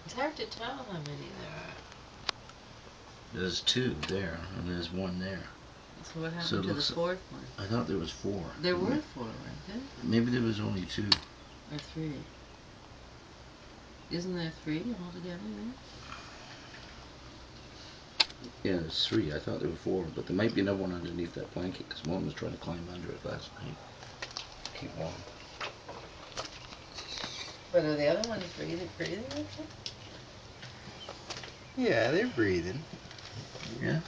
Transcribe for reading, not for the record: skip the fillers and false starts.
It's hard to tell how many there are. There's two there, and there's one there. So what So happened it to the looks. fourth one? I thought there was four. There were four, weren't there? Maybe there was only two. Or three. Isn't there three altogether then? Yeah, there's three. I thought there were four, but there might be another one underneath that blanket because one was trying to climb under it last night. Keep warm. But are the other ones breathing? Yeah, they're breathing. Yeah.